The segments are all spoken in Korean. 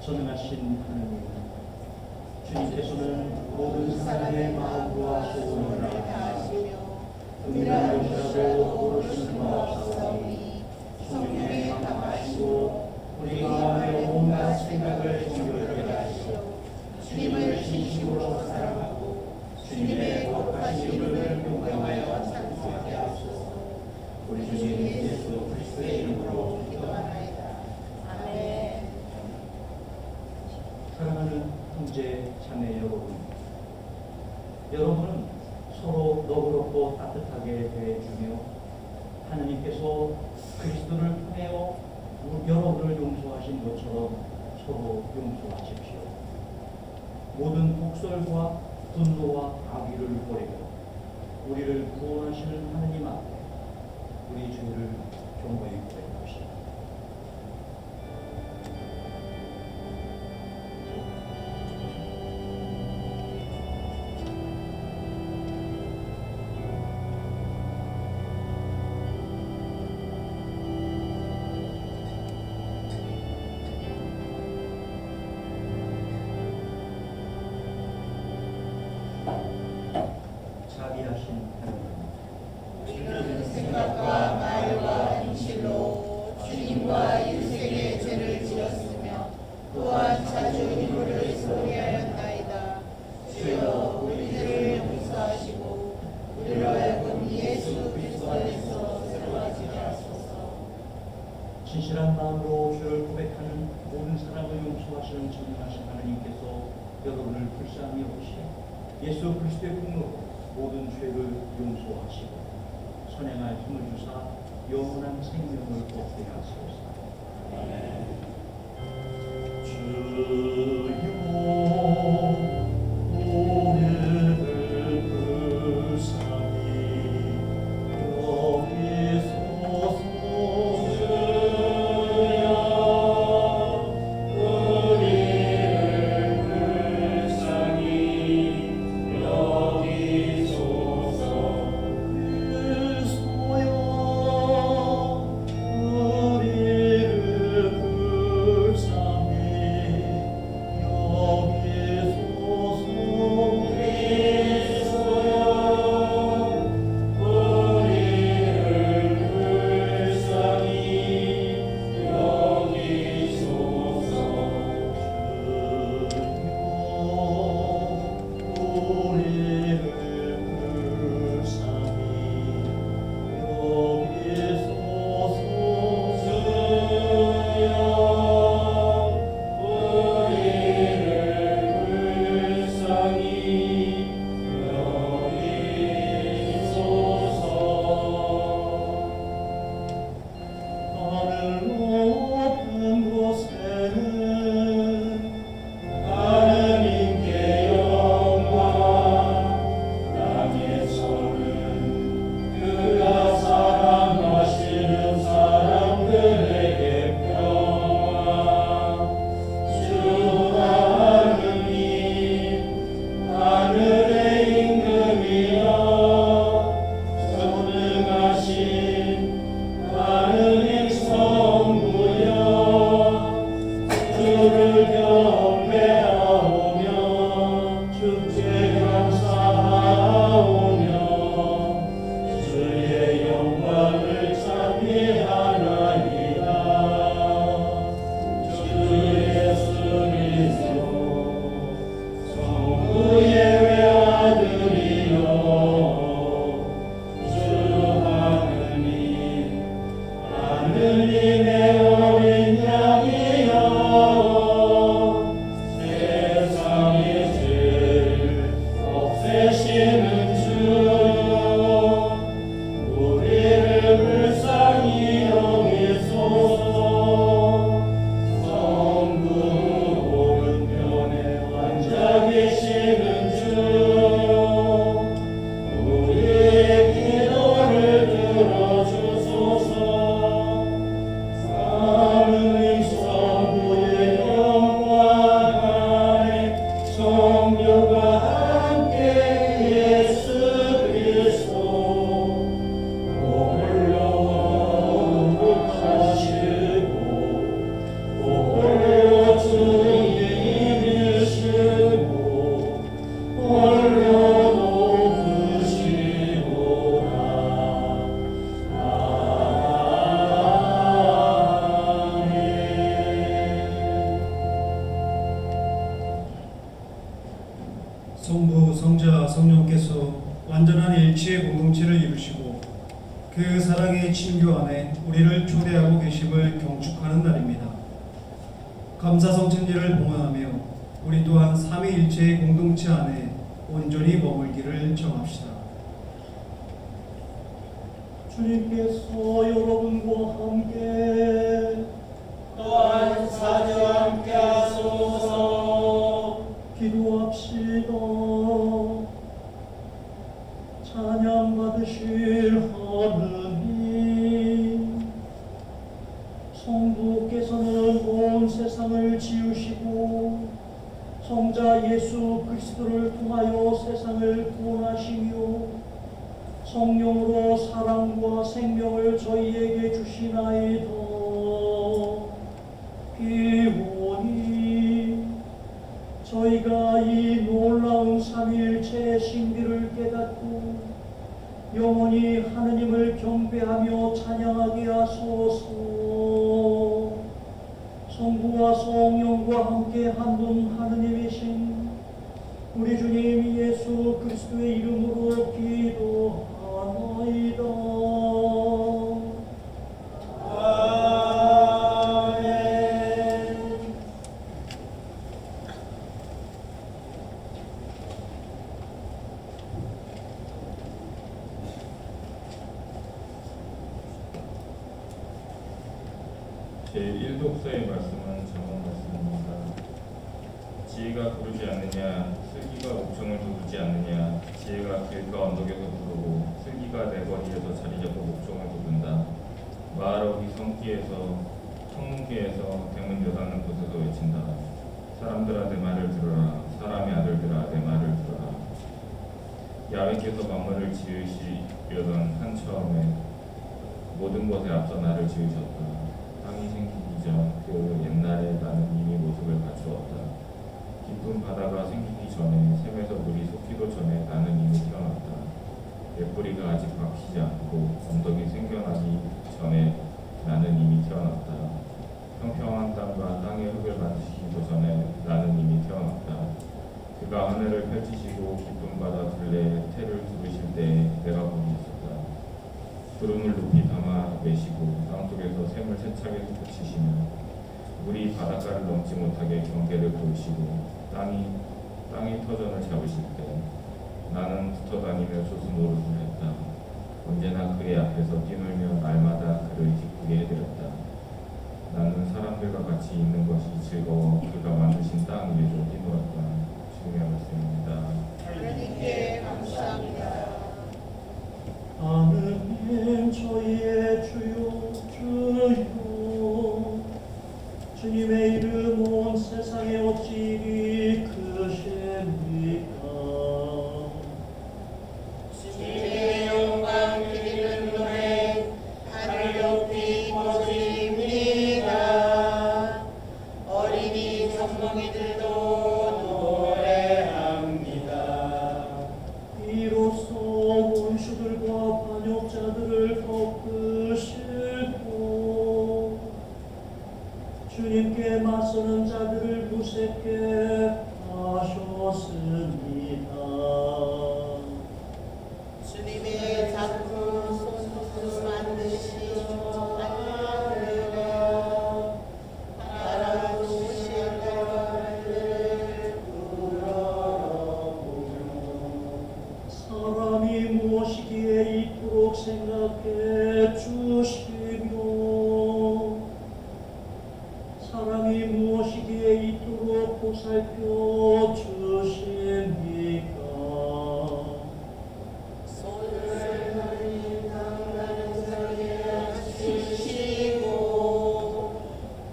선행하신 하나님, 주님께서는 모든 사람의 마음과 소원을 다하시며 은밀한 것이라도 모르시는 바 없사오니 성령에 감하시고 우리 마음의 온갖 생각을 정결하게 하시고 주님을 진심으로 사랑하고 주님의 거룩하신 이름을 경배하여 찬송하게 하소서. 우리 주님 예수 그리스도의 이름으로 기도하나이다. 아멘. 사랑하는 형제 자매 여러분, 여러분은 서로 너그럽고 따뜻하게 대해주며 하나님께서 그리스도를 통하여 여러분을 용서하신 것처럼 서로 용서하십시오. 모든 독설과 분노와 악의를 버리고 우리를 구원하시는 하나님 앞에 우리 죄를 경고히 고백합시다. 자비하신 하나님, 우리는 생각과 말과 행실로 주님과 유생의 죄를 지었으며 또한 자주 이물을 소리하였나이다. 주여 우리들을 용서하시고 우리로 하여금 예수 그리스도 안에서 새로워지게 하소서. 진실한 마음으로 죄를 고백하는 모든 사람을 용서하시는 전능하신 하나님께서 여러분을 불쌍히 여기시고 예수 그리스도의 공로로 모든 죄를 용서하시고 선행할 힘을 주사 영원한 생명을 얻게 하소서. 아멘. 주여 되심을 경축하는 날입니다. 감사성찬제를 봉헌하며 우리 또한 삼위일체의 공동체 안에 온전히 머물기를 정합시다. 주님께서 여러분과 함께 또한 사제와 함께 하소서. 기도합시다. 찬양 받으실 하느님, 성부께서는 온 세상을 지으시고 성자 예수 그리스도를 통하여 세상을 구원하시며 성령으로 사랑과 생명을 저희에게 주시나이다. 비오니 저희가 이 놀라운 삼위일체의 신비를 깨닫고 영원히 하느님을 경배하며 찬양하게 하소서. 성부와 성령과 함께 한 분 하느님이신 우리 주님 예수 그리스도의 이름으로 기도하나이다. 아멘. 제1독서의 말씀은 정원 말씀입니다. 지혜가 부르지 않느냐, 슬기가 옥중을 부르지 않느냐. 지혜가 길가 언덕에서 부르고 슬기가 내거리에서 자리 잡고 옥중을 부른다. 마을어기 성기에서 성문기에서 대문 여닫는 곳에서 외친다. 사람들아 내 말을 들으라. 사람의 아들들아 내 말을 들으라. 야훼께서 만물을 지으시려던 한 처음에 모든 것에 앞서 나를 지으셨다. 땅이 생기기 전 그 옛날에 나는 이미 모습을 갖추었다. 깊은 바다가 생기기 전에 샘에서 물이 솟기도 전에 나는 이미 태어났다. 맷뿌리가 아직 박히지 않고 언덕이 생겨나기 전에 나는 이미 태어났다. 평평한 땅과 땅의 흙을 만드시기도 전에 나는 이미 태어났다. 그가 하늘을 펼치시고 깊은 바다 둘레에 태를 두르실 때 내가 거기 있었다. 구름을 높이 담아 매시고 땅속에서 샘을 세차게 솟구치시며 물이 바닷가를 넘지 못하게 경계를 그으시고 땅이 터전을 잡으실 때 나는 붙어다니며 조수노릇을 했다. 언제나 그의 앞에서 뛰놀며 날마다 그를 기쁘게 해드렸다. 나는 사람들과 같이 있는 것이 즐거워 그가 만드신 땅 위에서 뛰놀았다. 주님의 말씀입니다. 하나님께 감사합니다. 하느님 저희의 주요 주요 주님의 이름 온 세상에 어찌 이리 크십니까. 주님의 영광 드리는 노래 하늘 높이 퍼집니다. 어린이 젖먹이들도 노래합니다. 이로써 원수들과 반역자들을 꺾으시고 주님께 맞서는 자들을 무색게 하셨습니다. 주님의 작품 손수 만드신 하늘을 바라보실 것을 우러러보며 사람이 무엇이기에 이토록 생각해 주시며 사람이 무엇이기에 이토록 보살펴 주십니까. 손을 당나는 자리에 주시고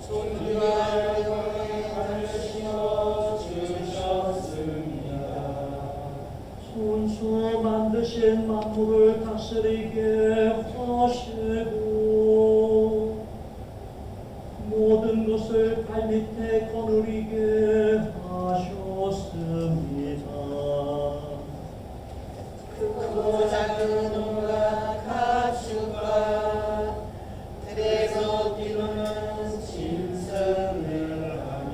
존귀와 영광에 받으시어 주셨습니다. 손수 만드신 만물을 다스리게 하시고 모든 것을 발밑에 거느리게 하셨습니다. 크고 작은 온갖 가축과 들에서 뛰노는 짐승을 하며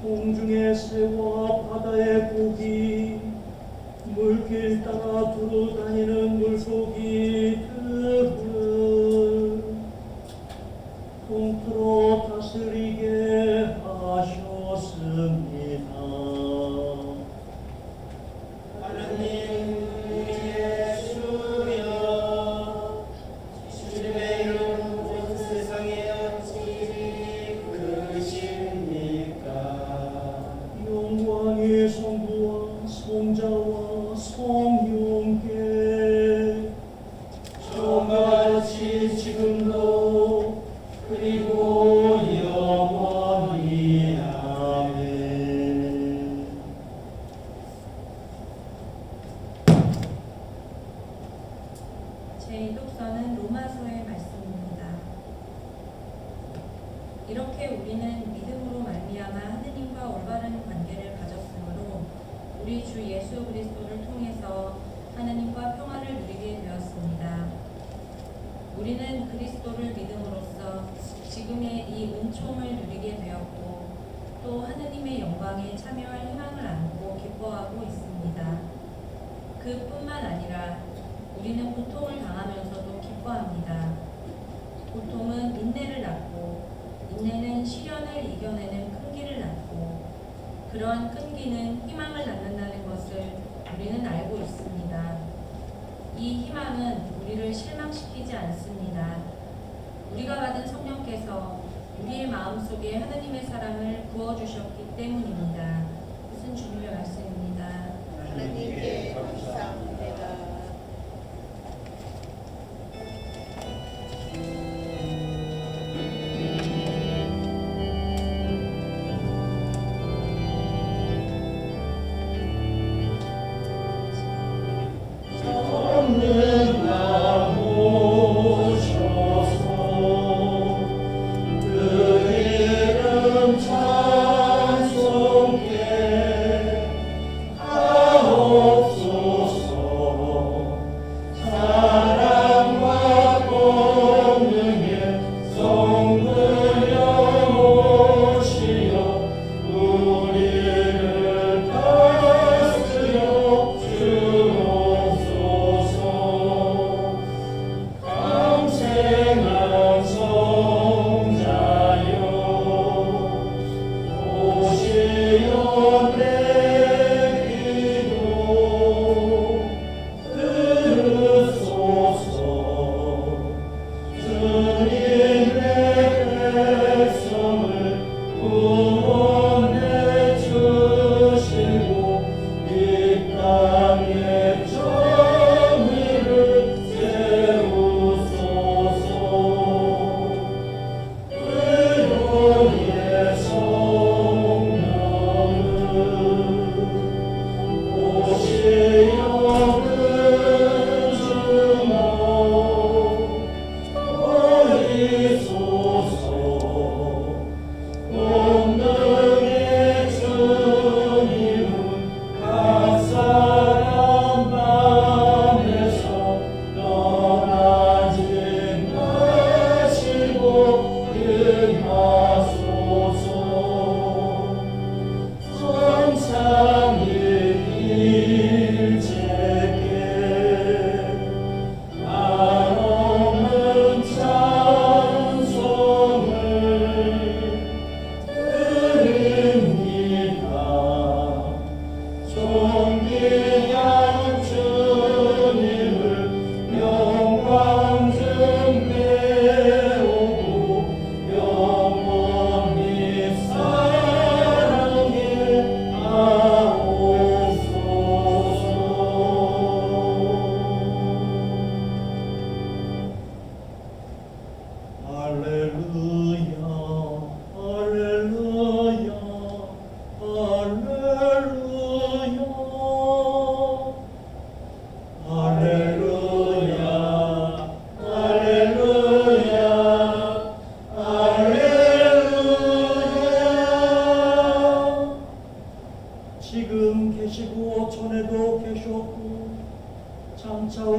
공중의 새와 바다의 고기 물길 따라 두루 다니는 물고기들을 통틀어 다스리게 하셨습니다. 하느님 우리의 주여, 주님의 이름 온 세상에 어찌 그러십니까? 영광의 성부와 성자와 성령께 처음같이 지금도 그리고 영원히 아멘. 제2독서는 로마서의 말씀입니다. 이렇게 우리는 믿음으로 말미암아 하느님과 올바른 관계를 가졌으므로 우리 주 예수 그리스도를 통해서 하느님과 평화를 누리게 되었습니다. 우리는 그리스도를 믿음으로써 지금의 이 은총을 누리게 되었고 또 하느님의 영광에 참여할 희망을 안고 기뻐하고 있습니다. 그뿐만 아니라 우리는 고통을 당하면서도 기뻐합니다. 고통은 인내를 낳고 인내는 시련을 이겨내는 끈기를 낳고 그러한 끈기는 희망을 낳는다는 것을 우리는 알고 있습니다. 이 희망은 우리를 실망시키지 않습니다. 우리가 받은 성령께서 우리의 마음속에 하느님의 사랑을 부어주셨기 때문입니다. 이것은 주님의 말씀입니다. 하느님께 감사합니다.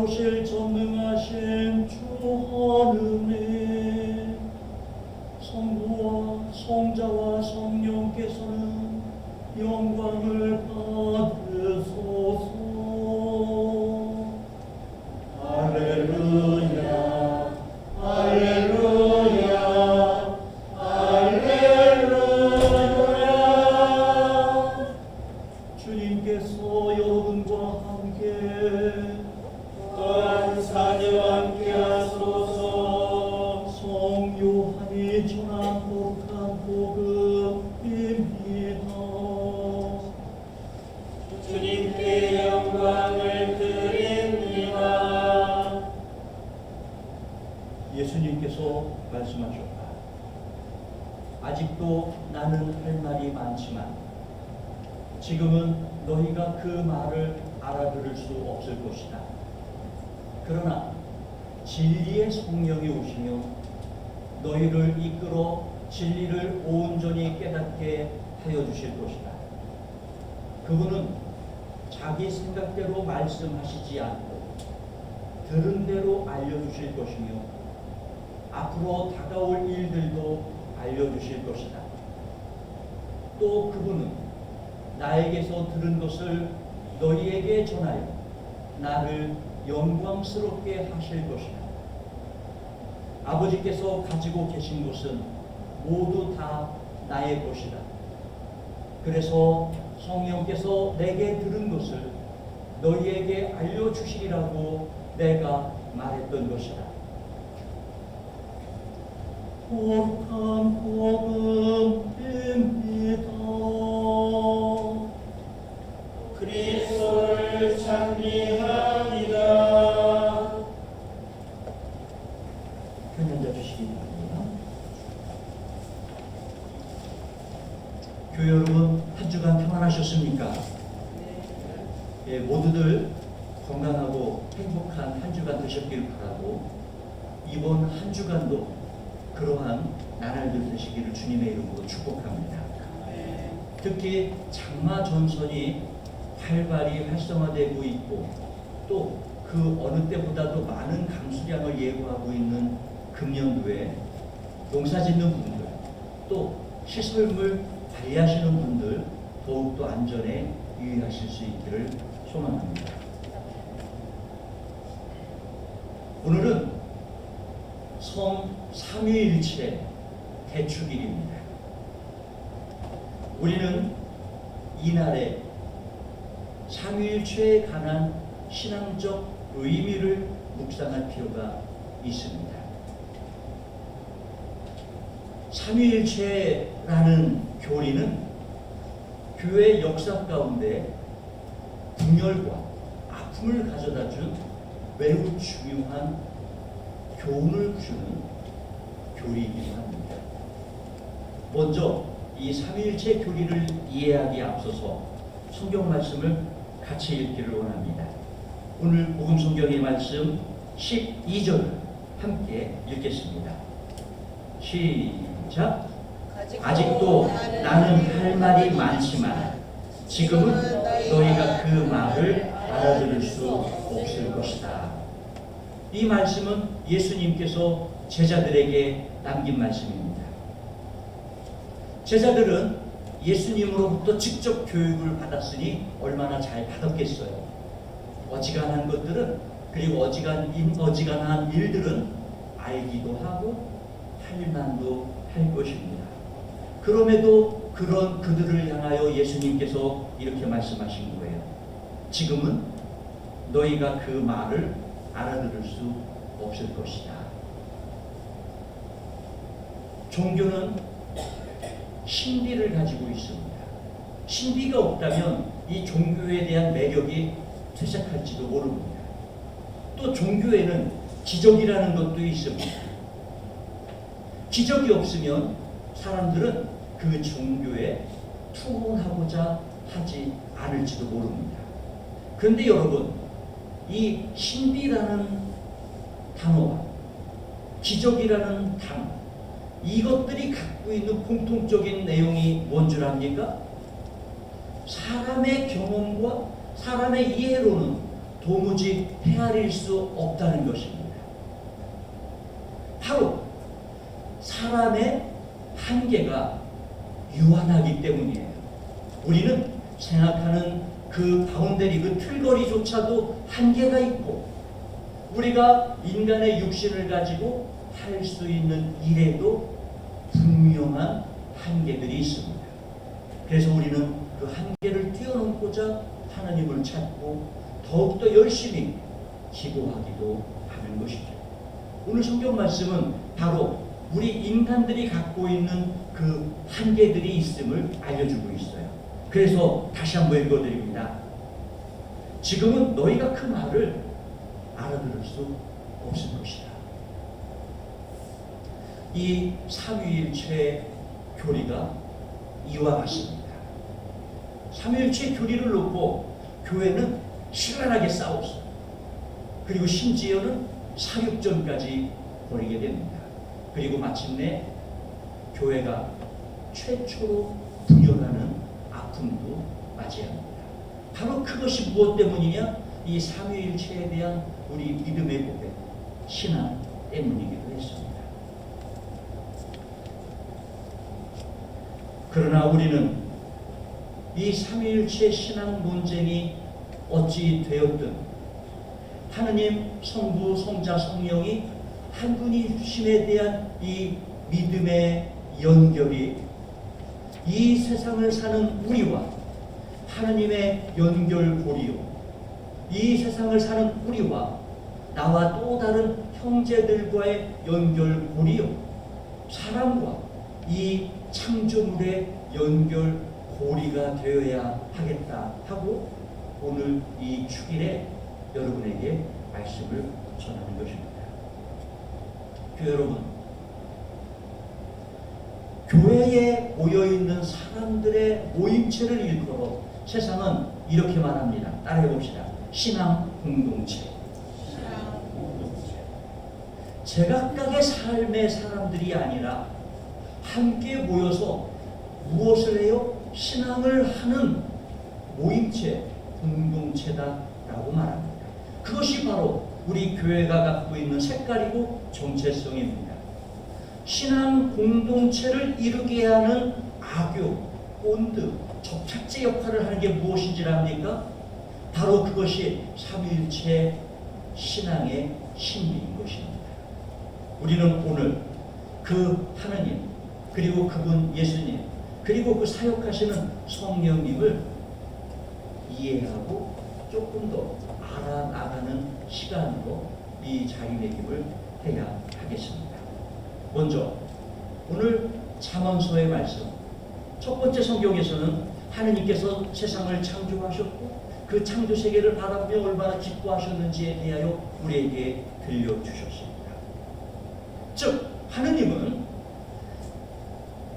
오실 전능하신 주 하느님 말씀하셨다. 아직도 나는 할 말이 많지만 지금은 너희가 그 말을 알아들을 수 없을 것이다. 그러나 진리의 성령이 오시며 너희를 이끌어 진리를 온전히 깨닫게 하여 주실 것이다. 그분은 자기 생각대로 말씀하시지 않고 들은 대로 알려주실 것이며 앞으로 다가올 일들도 알려주실 것이다. 또 그분은 나에게서 들은 것을 너희에게 전하여 나를 영광스럽게 하실 것이다. 아버지께서 가지고 계신 것은 모두 다 나의 것이다. 그래서 성령께서 내게 들은 것을 너희에게 알려주시리라고 내가 말했던 것이다. 옳은 복음입니다. 그리스도를 찬미합니다. 편앉아 주시기 바랍니다. 교회 여러분, 한 주간 평안하셨습니까? 예, 모두들 건강하고 행복한 한 주간 되셨길 바라고 이번 한 주간도 그러한 나날들 되시기를 주님의 이름으로 축복합니다. 특히 장마 전선이 활발히 활성화되고 있고 또 그 어느 때보다도 많은 강수량을 예고하고 있는 금년도에 농사 짓는 분들 또 시설물 관리하시는 분들 더욱더 안전에 유의하실 수 있기를 소망합니다. 오늘은 성 삼위일체 대축일입니다. 우리는 이날에 삼위일체에 관한 신앙적 의미를 묵상할 필요가 있습니다. 삼위일체라는 교리는 교회 역사 가운데 분열과 아픔을 가져다준 매우 중요한 교훈을 주는 교리이기도 합니다. 먼저 이 삼위일체 교리를 이해하기에 앞서서 성경 말씀을 같이 읽기를 원합니다. 오늘 복음 성경의 말씀 12절을 함께 읽겠습니다. 시작. 아직도 나는 할 말이 많지만 지금은 너희가 그 말을 알아들을 수 없을 것이다. 이 말씀은 예수님께서 제자들에게 남긴 말씀입니다. 제자들은 예수님으로부터 직접 교육을 받았으니 얼마나 잘 받았겠어요. 어지간한 것들은 그리고 어지간한 일들은 알기도 하고 할 만도 할 것입니다. 그럼에도 그런 그들을 향하여 예수님께서 이렇게 말씀하신 거예요. 지금은 너희가 그 말을 알아들을 수 없을 것이다. 종교는 신비를 가지고 있습니다. 신비가 없다면 이 종교에 대한 매력이 퇴색할지도 모릅니다. 또 종교에는 기적이라는 것도 있습니다. 기적이 없으면 사람들은 그 종교에 투혼하고자 하지 않을지도 모릅니다. 그런데 여러분, 이 신비라는 단어와 기적이라는 단어, 이것들이 갖고 있는 공통적인 내용이 뭔 줄 압니까? 사람의 경험과 사람의 이해로는 도무지 헤아릴 수 없다는 것입니다. 바로 사람의 한계가 유한하기 때문이에요. 우리는 생각하는 그 바운더리, 그 틀거리조차도 한계가 있고 우리가 인간의 육신을 가지고 할 수 있는 일에도 분명한 한계들이 있습니다. 그래서 우리는 그 한계를 뛰어넘고자 하나님을 찾고 더욱더 열심히 기도하기도 하는 것이죠. 오늘 성경 말씀은 바로 우리 인간들이 갖고 있는 그 한계들이 있음을 알려주고 있어요. 그래서 다시 한번 읽어드립니다. 지금은 너희가 그 말을 알아들을 수 없을 것이다. 이 삼위일체 교리가 이와 같습니다. 삼위일체 교리를 놓고 교회는 시원하게 싸웠어요. 그리고 심지어는 사육전까지 벌이게 됩니다. 그리고 마침내 교회가 최초로 분열하는 아픔도 맞이합니다. 바로 그것이 무엇 때문이냐? 이 삼위일체에 대한 우리 믿음의 고백, 신앙 때문이기도 했습니다. 그러나 우리는 이 삼위일체 신앙 논쟁이 어찌 되었든 하느님, 성부, 성자, 성령이 한 분이심에 대한 이 믿음의 연결이 이 세상을 사는 우리와 하느님의 연결고리요, 이 세상을 사는 우리와 나와 또 다른 형제들과의 연결고리요, 사람과 이 창조물의 연결고리가 되어야 하겠다 하고 오늘 이 축일에 여러분에게 말씀을 전하는 것입니다. 교회 여러분, 교회에 모여있는 사람들의 모임체를 일컬어 세상은 이렇게 말합니다. 따라해 봅시다. 신앙 공동체. 제각각의 삶의 사람들이 아니라 함께 모여서 무엇을 해요? 신앙을 하는 모임체, 공동체다라고 말합니다. 그것이 바로 우리 교회가 갖고 있는 색깔이고 정체성입니다. 신앙 공동체를 이루게 하는 악교, 본드, 접착제 역할을 하는 게 무엇인지 압니까? 바로 그것이 삼위일체 신앙의 신비인 것입니다. 우리는 오늘 그 하느님, 그리고 그분 예수님, 그리고 그 사역하시는 성령님을 이해하고 조금 더 알아나가는 시간으로 이 자리매김을 해야 하겠습니다. 먼저 오늘 잠언서의 말씀, 첫 번째 성경에서는 하느님께서 세상을 창조하셨고 그 창조 세계를 바라보며 얼마나 기뻐하셨는지에 대하여 우리에게 들려주셨습니다. 즉 하느님은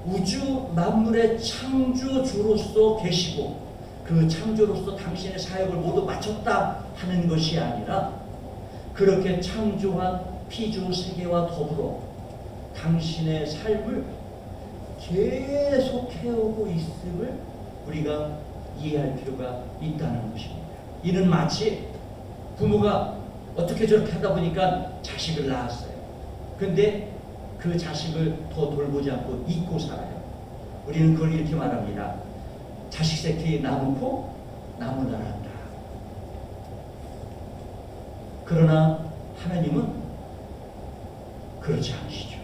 우주 만물의 창조주로서 계시고 그 창조로서 당신의 사역을 모두 마쳤다 하는 것이 아니라 그렇게 창조한 피조 세계와 더불어 당신의 삶을 계속 해오고 있음을 우리가 이해할 필요가 있다는 것입니다. 이는 마치 부모가 어떻게 저렇게 하다 보니까 자식을 낳았어요. 근데 그 자식을 더 돌보지 않고 잊고 살아요. 우리는 그걸 이렇게 말합니다. 자식 새끼 낳고 나무나 한다. 그러나 하나님은 그렇지 않으시죠.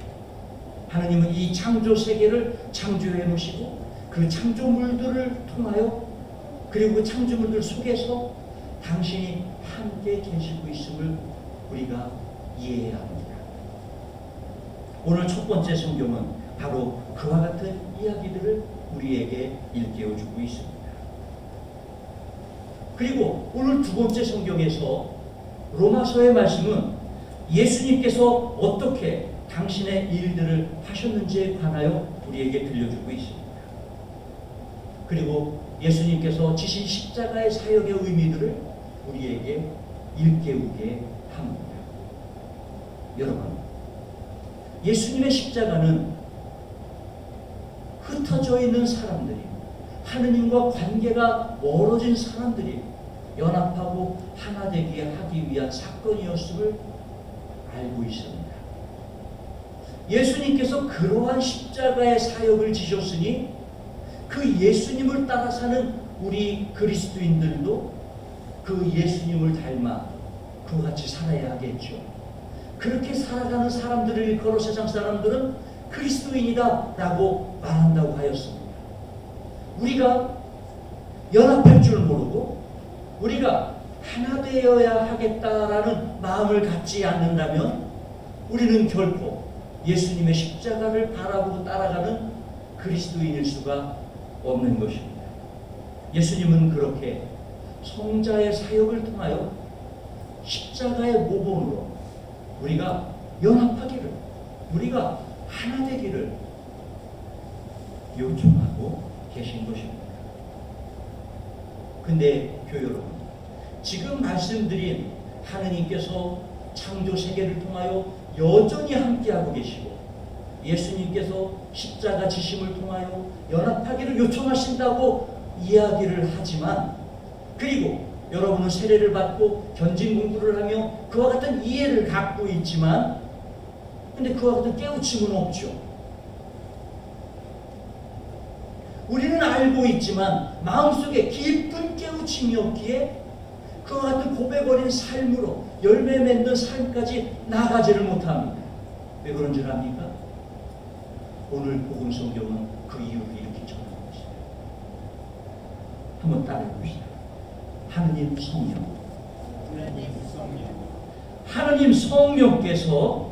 하나님은 이 창조 세계를 창조해 놓으시고 그 창조물들을 통하여 그리고 그 창조물들 속에서 당신이 함께 계시고 있음을 우리가 이해해야 합니다. 오늘 첫 번째 성경은 바로 그와 같은 이야기들을 우리에게 일깨워주고 있습니다. 그리고 오늘 두 번째 성경에서 로마서의 말씀은 예수님께서 어떻게 당신의 일들을 하셨는지에 관하여 우리에게 들려주고 있습니다. 그리고 예수님께서 지신 십자가의 사역의 의미들을 우리에게 일깨우게 합니다. 여러분, 예수님의 십자가는 흩어져 있는 사람들이, 하느님과 관계가 멀어진 사람들이 연합하고 하나 되게 하기 위한 사건이었음을 알고 있습니다. 예수님께서 그러한 십자가의 사역을 지셨으니 그 예수님을 따라 사는 우리 그리스도인들도 그 예수님을 닮아 그와 같이 살아야 하겠죠. 그렇게 살아가는 사람들을 일컬어 세상 사람들은 그리스도인이다 라고 말한다고 하였습니다. 우리가 연합할 줄 모르고 우리가 하나 되어야 하겠다라는 마음을 갖지 않는다면 우리는 결코 예수님의 십자가를 바라보고 따라가는 그리스도인일 수가 없는 것입니다. 예수님은 그렇게 성자의 사역을 통하여 십자가의 모범으로 우리가 연합하기를, 우리가 하나 되기를 요청하고 계신 것입니다. 근데 교회 여러분, 지금 말씀드린 하느님께서 창조 세계를 통하여 여전히 함께하고 계시고 예수님께서 십자가 지심을 통하여 연합하기를 요청하신다고 이야기를 하지만, 그리고 여러분은 세례를 받고 견진 공부를 하며 그와 같은 이해를 갖고 있지만, 근데 그와 같은 깨우침은 없죠. 우리는 알고 있지만 마음속에 깊은 깨우침이 없기에 그와 같은 고백 어린 삶으로 열매 맺는 삶까지 나아가지를 못합니다. 왜 그런 줄 압니까? 오늘 복음 성경은 그 이유를 이렇게 전하고 있어요. 한번 따라해 봅시다. 하느님 성령. 하느님 성령께서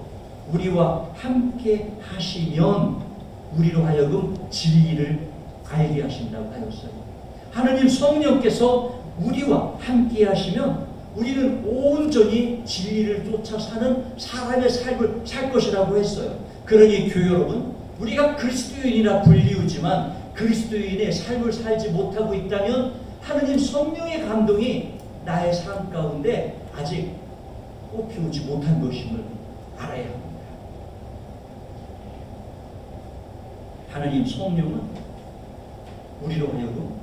우리와 함께 하시면 우리로 하여금 진리를 알게 하신다고 하였어요. 하느님 성령께서 우리와 함께 하시면 우리는 온전히 진리를 쫓아 사는 사람의 삶을 살 것이라고 했어요. 그러니 교회 여러분, 우리가 그리스도인이라 불리우지만 그리스도인의 삶을 살지 못하고 있다면 하느님 성령의 감동이 나의 삶 가운데 아직 꽃피우지 못한 것임을 알아야 합니다. 하느님 성령은 우리로 하여금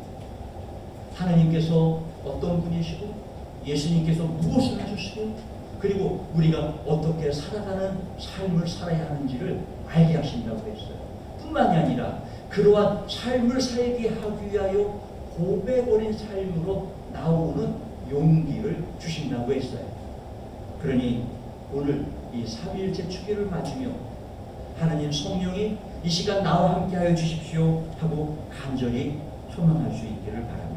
하나님께서 어떤 분이시고 예수님께서 무엇을 하셨고 그리고 우리가 어떻게 살아가는 삶을 살아야 하는지를 알게 하신다고 했어요. 뿐만이 아니라 그러한 삶을 살게 하기 위하여 고백 어린 삶으로 나오는 용기를 주신다고 했어요. 그러니 오늘 이 삼위일체 주기를 맞으며 하나님 성령이 이 시간 나와 함께 하여 주십시오 하고 간절히 소망할 수 있기를 바랍니다.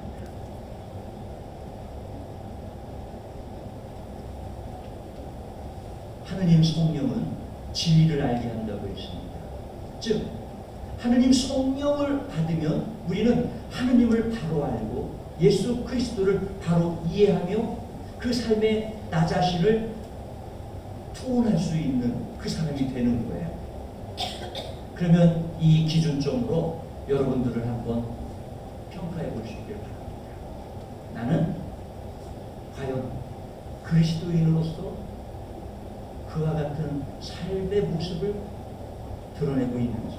하느님 성령은 진리를 알게 한다고 했습니다. 즉 하느님 성령을 받으면 우리는 하느님을 바로 알고 예수 그리스도를 바로 이해하며 그 삶에 나 자신을 투혼할 수 있는 그 사람이 되는 거예요. 그러면 이 기준점으로 여러분들을 한번 평가해 보시길 바랍니다. 나는 과연 그리스도인으로서 그와 같은 삶의 모습을 드러내고 있는지,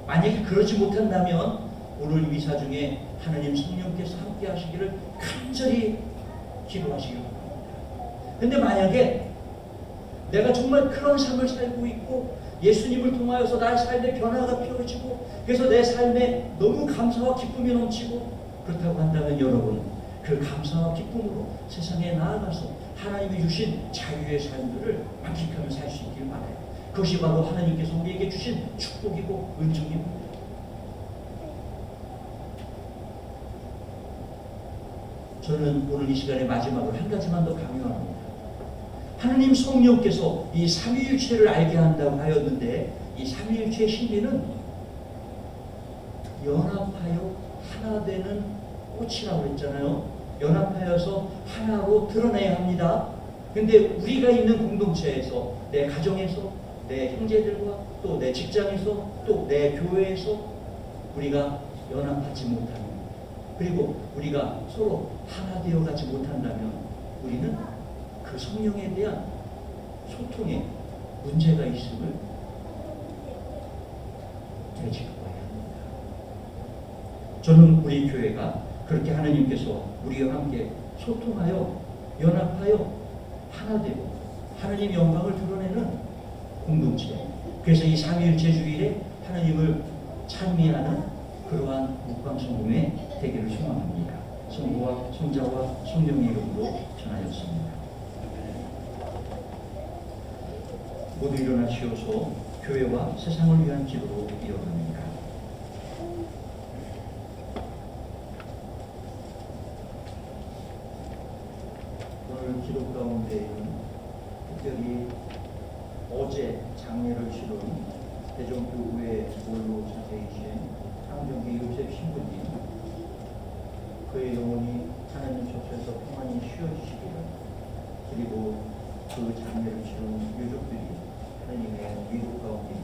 만약에 그러지 못한다면 오늘 미사 중에 하나님 성령께서 함께 하시기를 간절히 기도하시기 바랍니다. 근데 만약에 내가 정말 그런 삶을 살고 있고 예수님을 통하여서 나의 삶에 변화가 피어지고 그래서 내 삶에 너무 감사와 기쁨이 넘치고 그렇다고 한다면 여러분 그 감사와 기쁨으로 세상에 나아가서 하나님이 주신 자유의 삶들을 만끽하며 살 수 있길 바라요. 그것이 바로 하나님께서 우리에게 주신 축복이고 은총입니다. 저는 오늘 이 시간에 마지막으로 한 가지만 더 강요합니다. 하나님 성령께서 이 삼위일체를 알게 한다고 하였는데 이 삼위일체의 신비는 연합하여 하나 되는 꽃이라고 했잖아요. 연합하여서 하나로 드러내야 합니다. 근데 우리가 있는 공동체에서, 내 가정에서, 내 형제들과 또 내 직장에서 또 내 교회에서 우리가 연합하지 못하면, 그리고 우리가 서로 하나 되어가지 못한다면 우리는 그 성령에 대한 소통에 문제가 있음을 되짚어야 합니다. 저는 우리 교회가 그렇게 하나님께서 우리와 함께 소통하여 연합하여 하나 되고 하나님 영광을 드러내는 공동체, 그래서 이 삼위일체 주일에 하나님을 찬미하는 그러한 묵방성금의 되기를 소망합니다. 성부와 성자와 성령의 이름으로 전하였습니다. 모두 일어나시어서 교회와 세상을 위한 기도로 이어갑니다. 오늘 기도 가운데에는 특별히 어제 장례를 치른 대전교회 원로 자세이신 창정기 요셉 신부님, 그의 영혼이 하나님 곁에서 평안히 쉬어주시기를, 그리고 그 장례를 치른 유족들이 하나님의 위로 가운데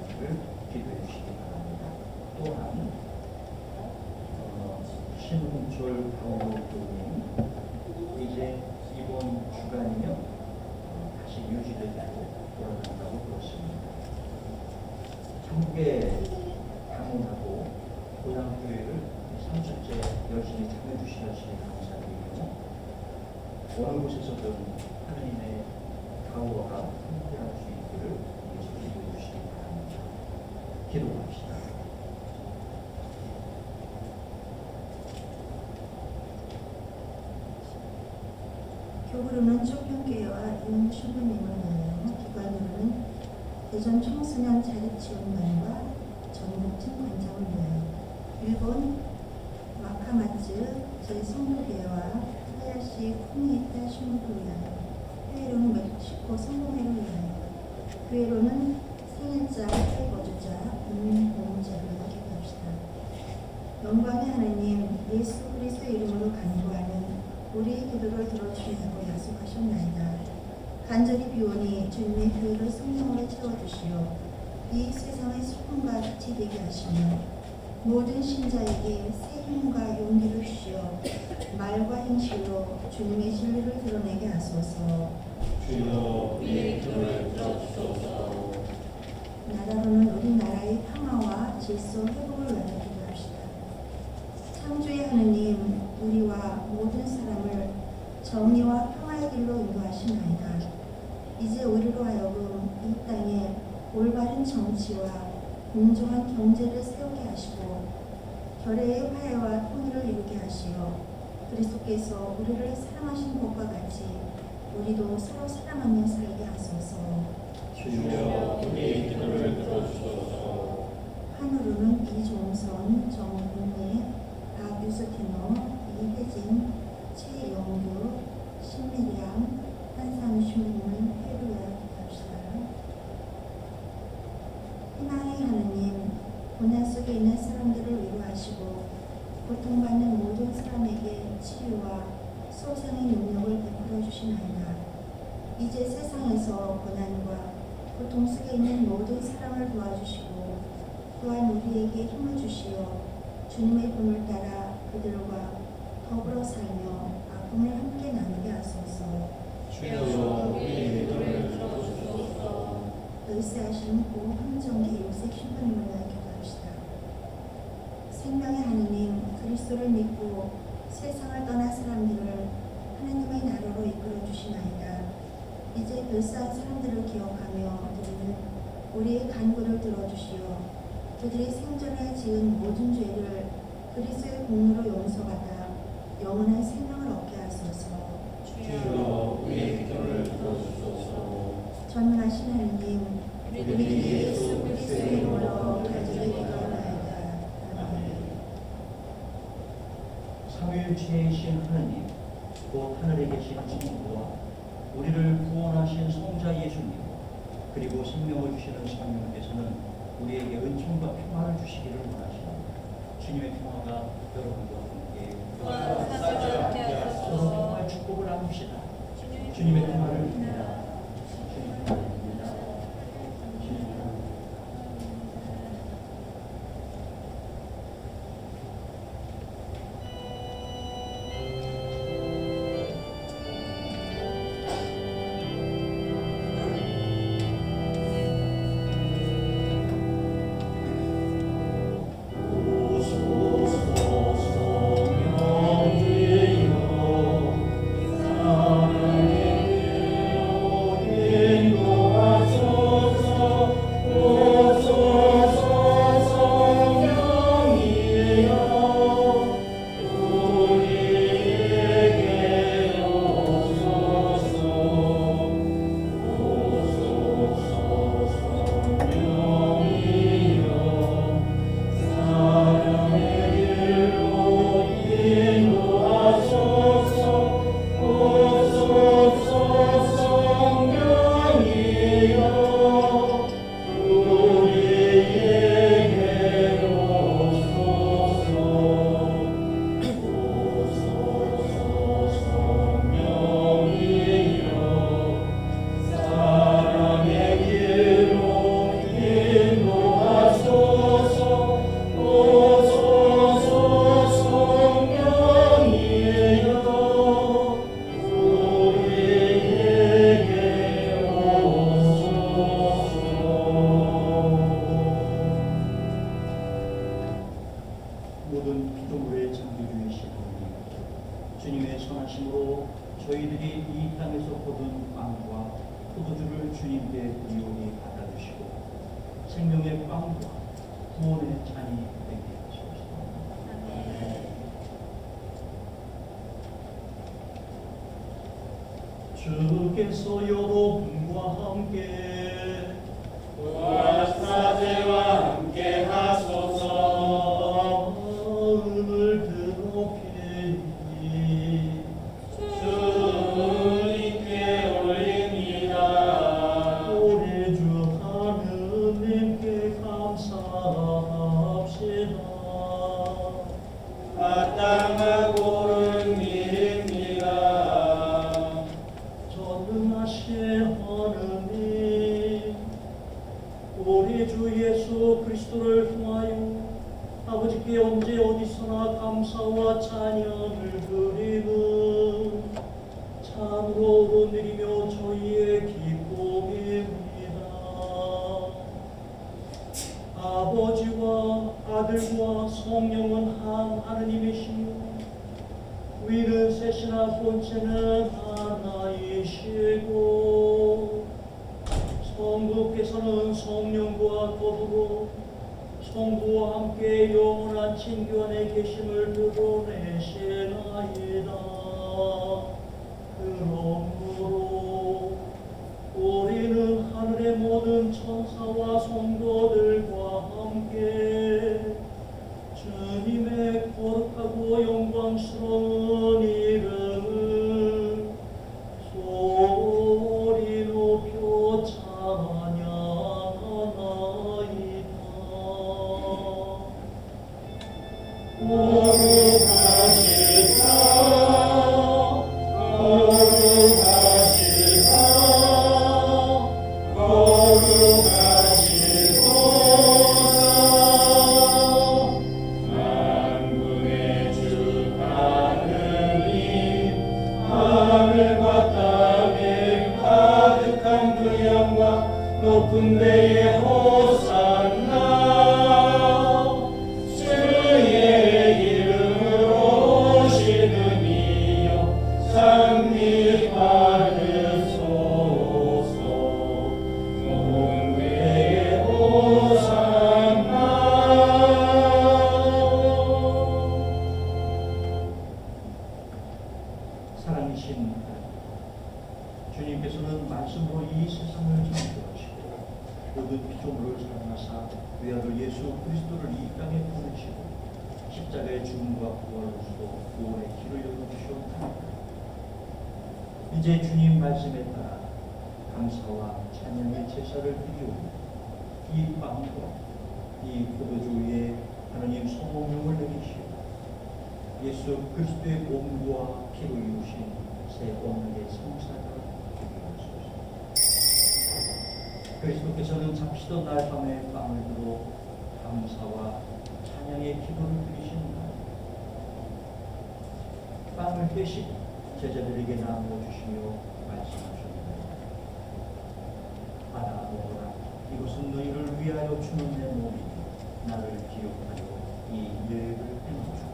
함께 방문하고 고향교회를 3주째 열심히 참여해 주시니 감사드리고 어느 곳에서든 하나님의 가호가 함께할 수 있기를 예수 기도해 주시기 바랍니다. 기도합시다. 교구로는 쪽편교회와 이용 신부님을 위하여, 기관으로는 대전 청소년 자립지원관과 전국팀 관장을 위하여, 일본 와카마츠 제 성도교회와 하야시 쿠니이타 신부를 위하여, 회의로는 멕시코 성공회를 위하여, 교회로는 생일자, 해거주자, 국민보험자를 기도합시다. 영광의 하나님, 예수 그리스도의 이름으로 간구하는 우리의 기도를 들어주시라고 약속하셨나이다. 간절히 비오니 주님의 교회를 성령으로 채워주시어 이 세상의 소금과 빛이 되게 하시며 모든 신자에게 새 힘과 용기를 주시어 말과 행실로 주님의 진리를 드러내게 하소서. 주여 우리의 기도를 들어주소서. 나라로는 우리나라의 평화와 질서 회복을 위하여 기도합시다. 창조의 하느님, 우리와 모든 사람을 정의와 평화의 길로 인도하시나이다. 이제 우리로 하여금 이 땅에 올바른 정치와 공정한 경제를 세우게 하시고 결의의 화해와 통일을 이루게 하시어 그리스도께서 우리를 사랑하신 것과 같이 우리도 서로 사랑하며 살게 하소서. 주여 우리의 기도를 들어주소서. 한우로는 이종선, 정은혜, 박유수테너, 이혜진, 최영규, 신미량, 한상준님을 회루하여 기도합시다. 희망의 하느님, 고난 속에 있는 사람들을 위로하시고 고통받는 모든 사람에게 치유와 소생의 능력을 베풀어 주시나이다. 이제 세상에서 고난과 고통 속에 있는 모든 사람을 도와주시고 또한 우리에게 힘을 주시어 주님의 분을 따라 그들과 더불어 살며 아픔을 함께 나누게 하소서. 주여 우리의 기도를 들어주소서. 열세하신 고 황정기 요셉 신부님을 위하여 기도합시다. 생명의 하느님, 그리스도를 믿고 세상을 떠난 사람들을 하나님의 나라로 이끌어 주시나이다. 이제 별세한 사람들을 기억하며 드리는 우리의 간구를 들어주시어 그들이 생전에 지은 모든 죄를 그리스도의 공로로 용서받아 영원한 생명을 얻게 하소서. 주여 우리의 기도를 들어주소서. 전능하신 하느님, 우리 예수 그리스도의 이름으로 간절히 기도하나이다. 아멘. 삼위일체이신 하느님, 곧 하늘에 계신 성부와 우리를 구원하신 성자 예수님, 그리고 생명을 주시는 성령께서는 우리에게 은총과 평화를 주시기를 원하시옵니다. 주님의 평화가 여러분과 함께 또한 사랑과 함께 서로 하소서. 평화의 축복을 나눕시다. 주님의 평화를 빕니다. 주님의 평화를 빕니다. 주님의 평화를 빕니다. 오소서 성령이여 사랑의 오인도 모든 피조물의 창조주이신 하나님, 주님의 선하심으로 저희들이 이 땅에서 거둔 빵과 포도주를 주님께 드리오니 받아주시고 생명의 빵과 구원의 잔이 되게 하소서. 주께서 여러분과 함께 사제와 함께 하소서. 마음을 들어 피니 주님께 올립니다. 우리 주 하느님께 감사합시다. 마땅하고 옳은 일입니다. 전능하신 하느님, 우리 주 예수 그리스도를 통하여 아버지께 언제 어디서나 감사와 찬양을 드리는 참으로 오늘이며 저희의 기쁨입니다. 아버지와 아들과 성령은 한 하느님이시며 위는 셋이나 본체는 하나이시고 성부께서는 성령과 더불어 성부와 함께 영원한 친교안에 계심을 드러내시나이다. 그러므로 우리는 하늘의 모든 천사와 성도들과 함께 주님의 거룩하고 영광스러운 이름을 소리 높여 찬양하나이다. 거룩하시다, 거룩하시다, 거룩하시도다. 만군의 주 하느님, 하늘과 땅에 가득한 그 영광 높은 데에 호산나. 주의 이름으로 오시는 이여 상리받으소서. 높은 데에 호산나. 사랑이신 하나님, 주님께서는 말씀으로 이 세상을 창조하시고 모든 피조물을 사랑하사 외아들 예수 그리스도를 이 땅에 보내시고 십자가의 죽음과 부활로서 구원의 길을 열어주셨나이다. 이제 주님 말씀에 따라 감사와 찬양의 제사를 드리오니 이 빵과 이 포도주 위에 하나님 성령을 내리시고 예수 그리스도의 몸과 피로 이루신 새 언약의 성사가 되게 하소서. 그리스도께서는 잡시던 날 밤에 빵을 들어 감사와 찬양의 기도를 드리신 날 빵을 떼시고 제자들에게 나누어 주시며 말씀하셨습니다. 받아 먹어라. 이것은 너희를 위하여 주는 내 몸이니 나를 기억하여 이 예를 행하소서.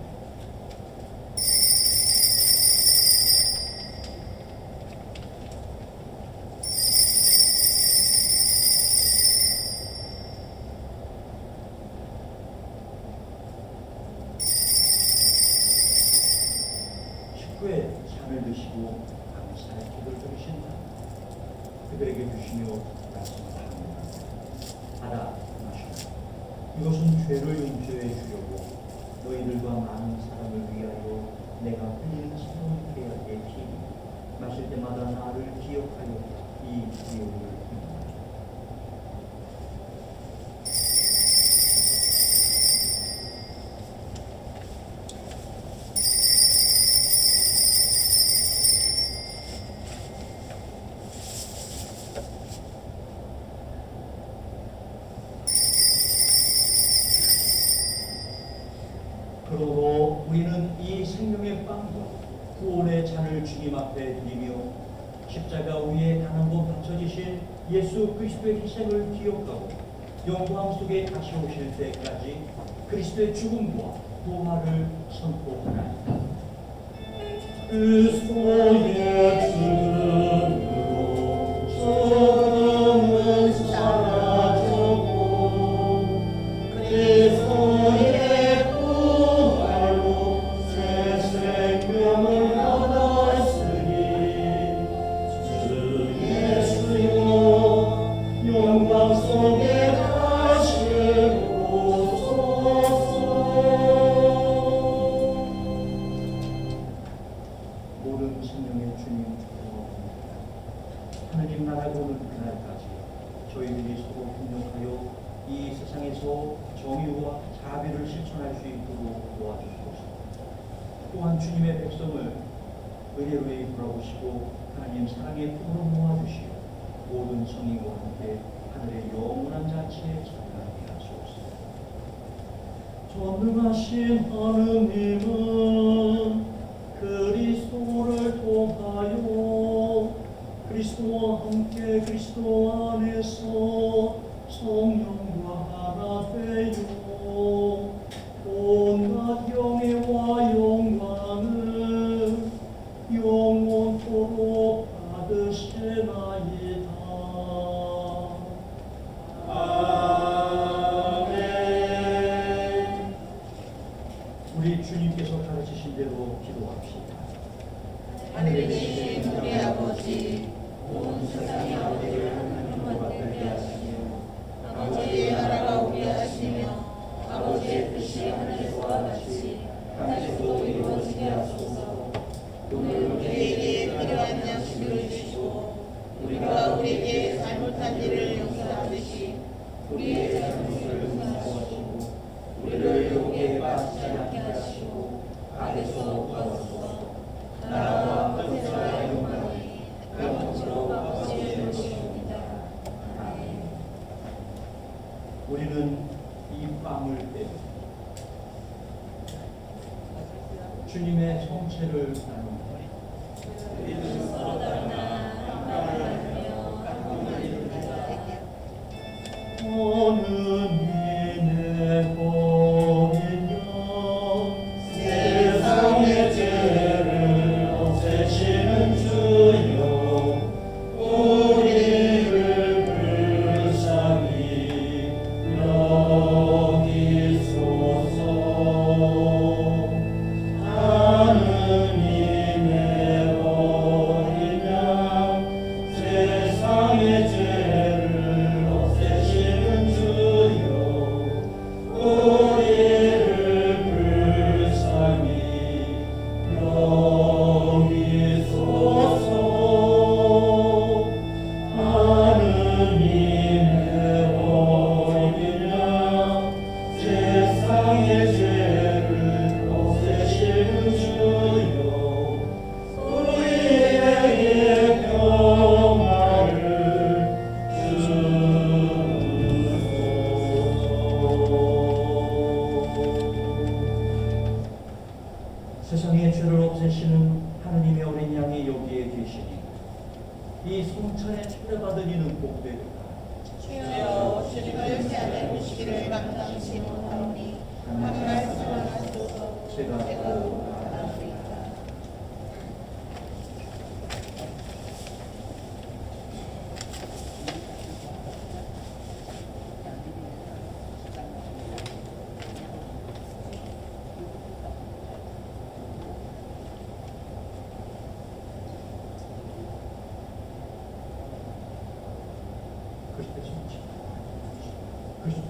후에 잔을 드시고 감사의 기도를 드리신다. 그들에게 주시며 말씀하십니다. 받아 마시라. 이것은 죄를 용서해 주려고 너희들과 많은 사람을 위하여 내가 흘리는 새로운 계약의 피니 마실 때마다 나를 기억하여 이 기억을 행하라. 그러므로 우리는 이 생명의 빵과 구원의 잔을 주님 앞에 드리며 십자가 위에 단 한 번 바쳐지신 예수 그리스도의 희생을 기억하고 영광 속에 다시 오실 때까지 그리스도의 죽음과 부활을 선포하나이다. 그리스도의 죽음으로 죽음은 사라졌고 그리스도의 부활로 새 생명을 얻었으니 주 예수여 영광 속에 다시 오소서. 모든 생명의 주님 하느님 나라 보는 그날까지 저희들이 서로 협력하여 이 세상에서 정의와 자비를 실천할 수 있도록 도와주시옵소서. 또한 주님의 백성을 의례로에 돌아보시고 하나님 사랑의 품으로 모아주시어 모든 성인과 함께 하늘의 영원한 자치에 참여하게 하시옵소서. 전능하신 하느님은 그리스도를 통하여 그리스도와 함께 그리스도 안에서 성령과 하나 되어 온갖 영예와 영광을 영원토록 받으시나이다. 아멘. 우리 주님께서 가르치신 대로 기도합시다. 하늘에 계신 우리 아버지, 온 세상의 아버지를 하나님과 되게 하시며 아버지의 나라가 오게 하시며 아버지의 뜻이 하늘에서와 같이 땅에서도 이루어지게 하소서. 오늘 우리에게 필요한 양식을 주시고 우리가 우리에게 잘못한 일을 용서하듯이 우리의 잘못을 용서하시고 우리를 유혹에 빠지지 않게 하시고 악에서 구하소서. 나라와 권세와 영광이 영원토록 아버지의 것이옵니다. 아멘. 우리는 이 빵을 빼고 주님의 성체를 나눕니다. 우리는 서로 다르나 평강을 나누며 한몸을 이루자. 하느님의 어린 양 세상의 죄를 없애시는 주여 우리를 불쌍히 여기소서. 하느님의 어린 양 세상의 죄를 없애시는 주여 우리를 불쌍히 여기소서. 하느님의 어린 양 세상의 죄를 없애시는 주여 우리에게 평화를 주소서. 세상의 죄를 없애시는 하느님의 어린 양이 여기에 계시니 이 성찬에 초대받은 이는 복되리라. 주여 주님을 새 안에 모시기를 감당치 못하오니 한 말씀만 하소서. 제가 바라옵나이다. 그리스도의 성체. 그리스도.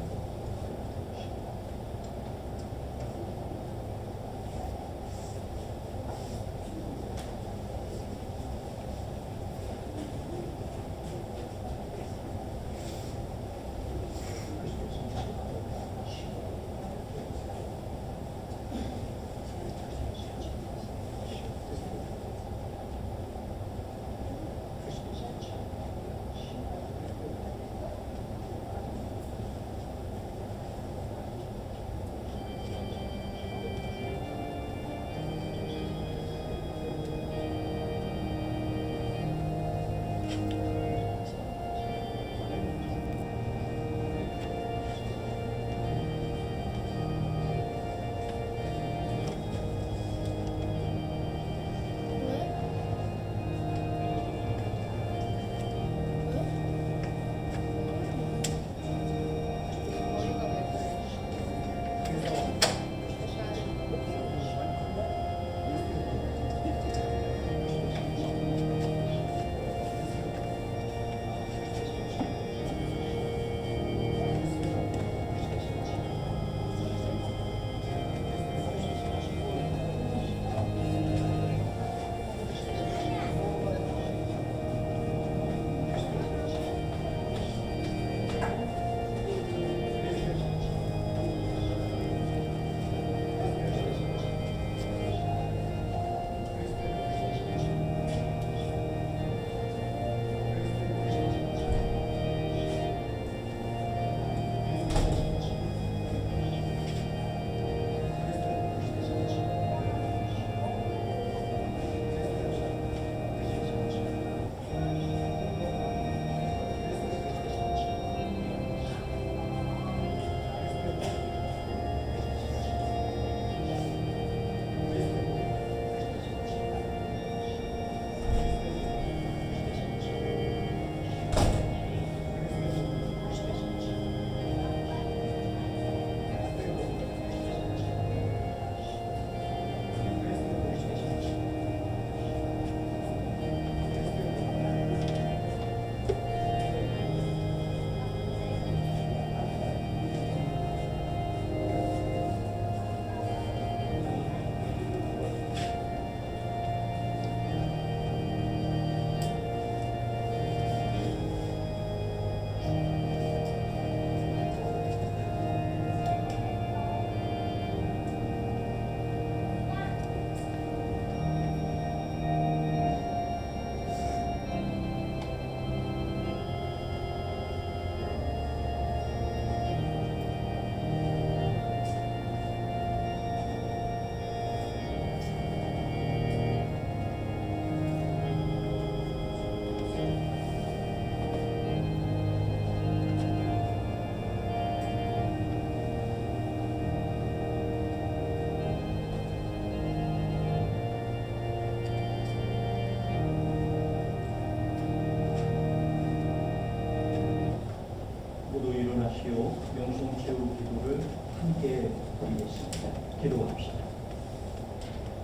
명성 채우 기도를 함께 드리겠습니다. 기도합시다.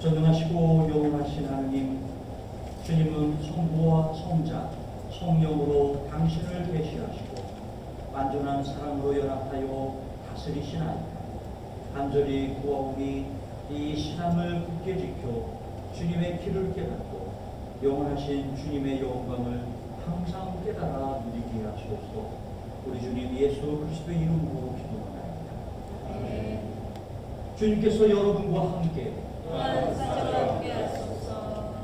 전능하시고 영원하신 하느님, 주님은 성부와 성자, 성령으로 당신을 계시하시고 완전한 사랑으로 연합하여 다스리시나이다. 간절히 구하오니 이 신앙을 굳게 지켜 주님의 길을 깨닫고 영원하신 주님의 영광을 항상 깨달아 누리게 하시옵소서. 우리 주님 예수 그리스도의 이름으로 기도하나이다. 주님께서 여러분과 함께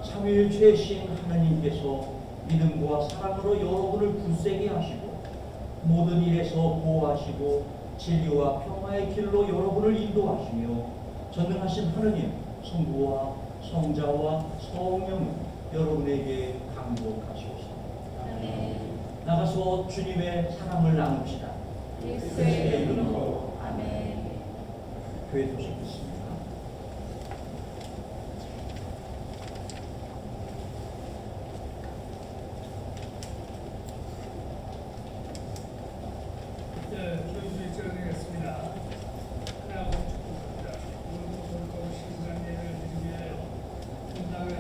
삼위일체이신 하나님께서 믿음과 사랑으로 여러분을 굳세게 하시고 모든 일에서 보호하시고 진리와 평화의 길로 여러분을 인도하시며 전능하신 하느님 성부와 성자와 성령을 여러분에게 강복하시옵소서. 나가서 주님의 사랑을 나눕시다. 예수의 이름으로 아멘. 교회 소식 있습니다. 교육을 진행하겠습니다. 하나님 축복합니다. 오늘도 거룩한 시간 예를 드리기 위하여 분당을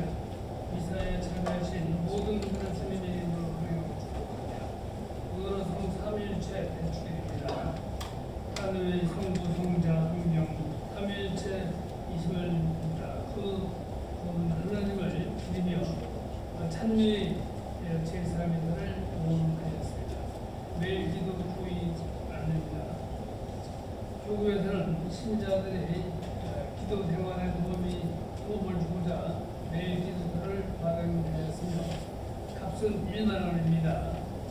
미사에 참여하신 모든 하나님의 이름으로 하나님을 축복합니다. 오늘은 성삼일체 대축일입니다. 하늘의 성부, 성자, 성령 삼일체 이심을 믿습니다. 그 하나님을 드리며 찬미 제3일을 모험하였습니다. 매일 기도 후이 안됩니다. 교구에서는 신자들의 기도 생활에 도움을 주고자 매일 기도를 마련하였으며 값은 1만 원입니다.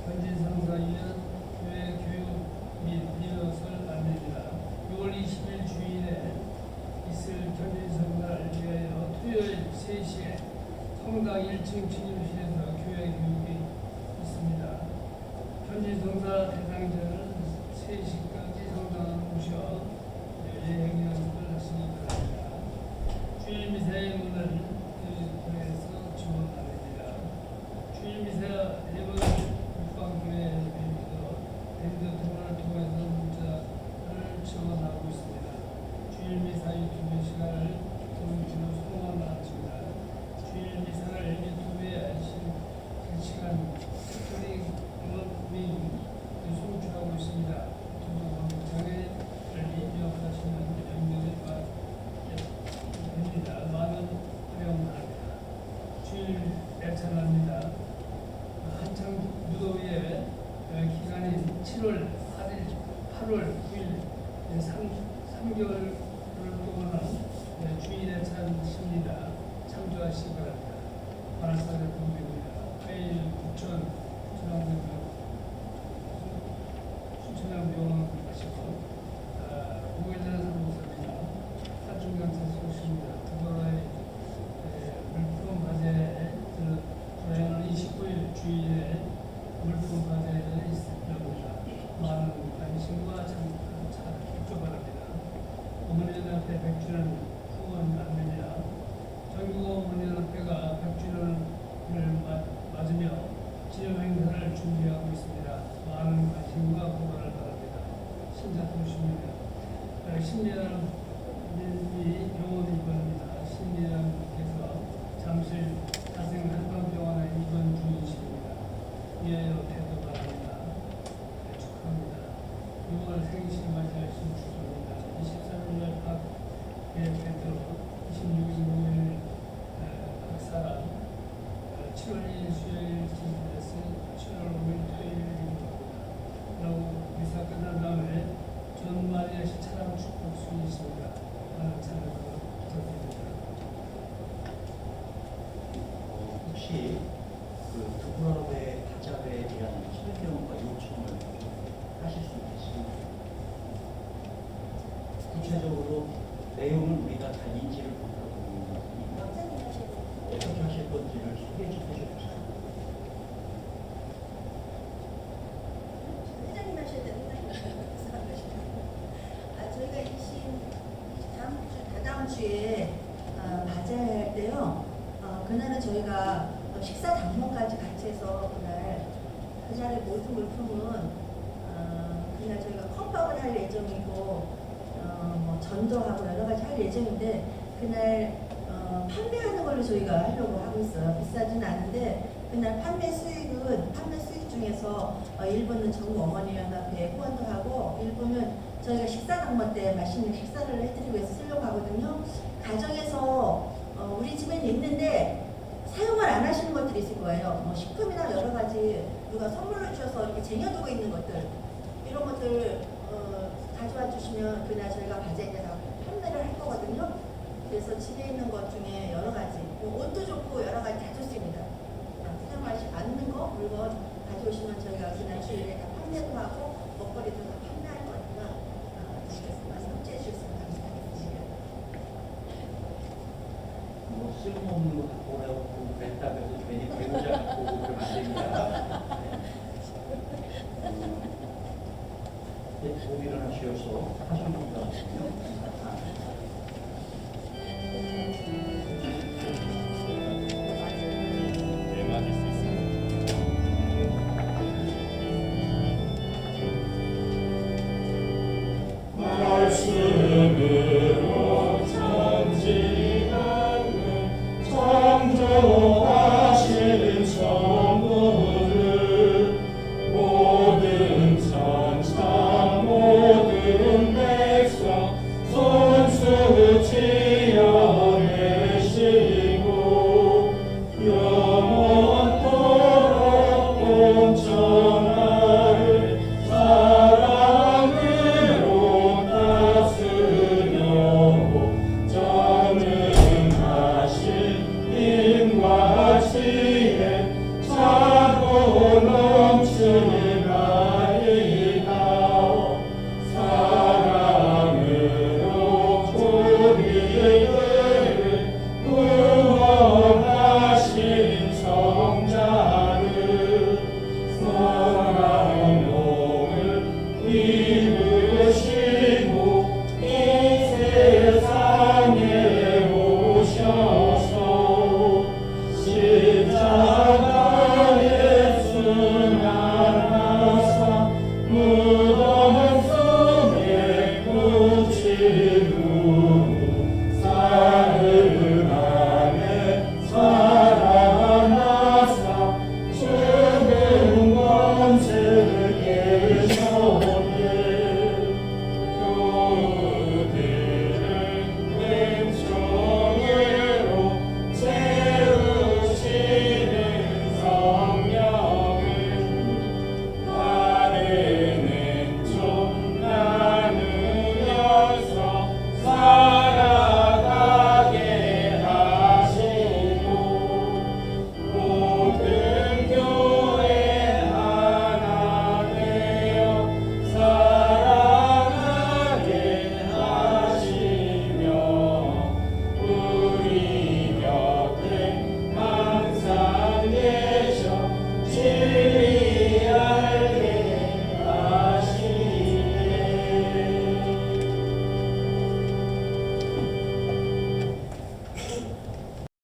현지상사위원 교회 교육 및 리허설 안내입니다. 6월 20일 주일에 있을 현지성사를 위하여 토요일 3시에 성당 1층 진입실에서 교회 교육이 있습니다. 현지성사 대상자는 3시까지 성당을 오셔 예행 연습을 하시기 바랍니다. 주일 미사의 문을 교회에서 지원합니다. 주일 미사 1번 육방교회에서 밴드 통화를 통해서 문자를 지원하고 있습니다. 3개월 동안은 주일에 찬십니다. 참조하시기 바랍니다. 바라사대 동입니다. 화요일 부천 순천향병원 가시고 목요일날 산모습입니다. 사중강사 소식입니다. 그거의 물품 과제에 불행은 29일 주일에 물품 과제에 있습니다. 많은 관심과 협조 바랍니다. 어머니연합회 100주년 후원 안내입니다. 전국 어머니연합회가 100주년을 맞으며 기념 행사를 준비하고 있습니다. 많은 관심과 후원을 바랍니다. 신자 도시입니다. 신리암이 병원 입원입니다. 신리암께서 잠실 가생 한방병원에 입원 중이십니다. 위하여 태도 바랍니다. 축하합니다. 6월 생신 맞이하신 축하합니다. 23일날 박예배도 26일 목요일 박사랑 7월 2일 수요일 진술에서 7월 5일 토요일입니다. 그리고 미사 끝난 다음에 전 마리아시 차람 축복 수이 있습니다. 많은 참여 부탁드립니다. 혹시 그 두부람의 가자회에 대한 설명과 요청을 하실 수 있으십니까? 구체적으로 내용을 우리가 다 인지를 못하고 있는 것이니까 어떻게 하실 건지를 소개해 주세요. 회장님 하셔야 되는 저희가 다다음 주에 맞이할 때요. 그날은 저희가 식사 당번까지 같이 해서 그날의 모든 물품은 그날 저희가 컵밥을 할 예정이고 뭐 전도하고 여러 가지 할 예정인데 그날 판매하는 걸로 저희가 하려고 하고 있어요. 비싸진 않은데 그날 판매 수익 중에서 일부는 전국 어머니연합회에 후원도 하고 일부는 저희가 식사 당번 때 맛있는 식사를 해드리기 위해서 쓰려고 하거든요. 가정에서 우리 집에는 있는데 사용을 안 하시는 것들이 있을 거예요. 뭐 식품이나 여러 가지 누가 선물로 주셔서 이렇게 쟁여두고 있는 것들 이런 것들 가져와 주시면 그날 저희가 과제에다가 판매를 할 거거든요. 그래서 집에 있는 것 중에 여러 가지 뭐 옷도 좋고 여러 가지 다 좋습니다. 사용하지 않는 거 물건 가져오시면 저희가 그날 주일에 다 판매도 하고 먹거리도 다 판매할 거니까 말씀 협조해 주셨으면 감사하겠습니다. 뭐 쓸모없는 거 갖고 오라고 그랬다고 해서 괜히 배우자 갖고 오고 그러면 안 됩니다. 동의를 하셔서 하시는 것 같군요. 네, 맞을 수 있습니다. 말씀으로 전진하는 창조하신 천부를 모든 천사 모든 백성 손수 지어내시고 영원토록 온전하를 사랑으로 다스려 전능하신 힘과 지혜 차고 넘치나이다. 사랑으로 우리들을 구원하신 성자를 성령을 입으시고 이 세상에 오셔서 십자가에 순환하사 무덤 속에 묻히고